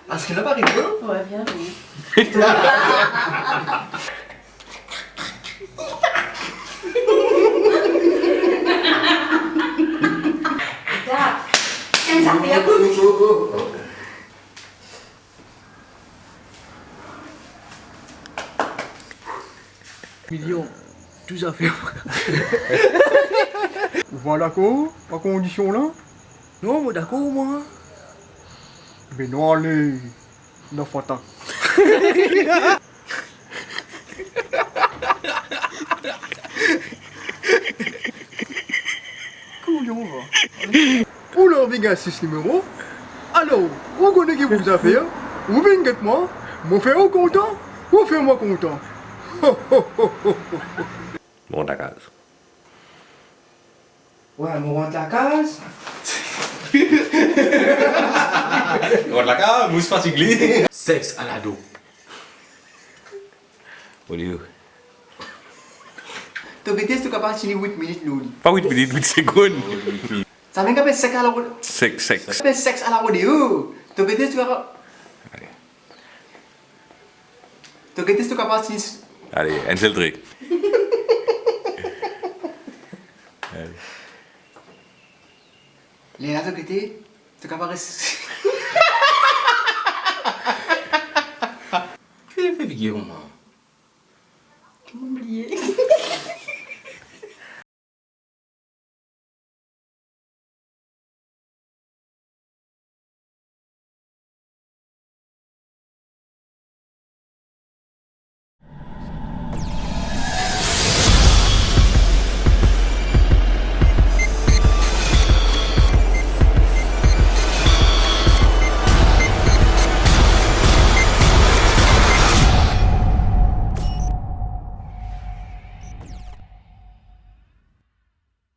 Ah, ce qu'il n'a pas rigolo? Ouais, bien, oui. Millions, tout à fait. Vous êtes d'accord en condition là? Non, moi d'accord, moi. Mais non, allez, non, fata. Couillon, va. Ou leur vient 6 numéros. Alors, on connaît qui vous a fait, hein? Vous venez moi, mon fait content, ou fait-moi content. Bon, d'accord. Ouais, on rentre la case. Rentre la case, mousse fatiguée. Sexe à l'ado. Au lieu. Tu as dit que tu as passé 8 minutes, nous. Pas 8 minutes, 8 secondes. Ça m'a fait sexe à la rodeo. Sexe. Ça fait sexe à la rodeo. Tu as dit que tu as. Tu as dit que tu as passé. Allez, un seul truc. Léa, tu as dit que tu as passé. Tu l'as fait, Guillaume. Tu m'as oublié.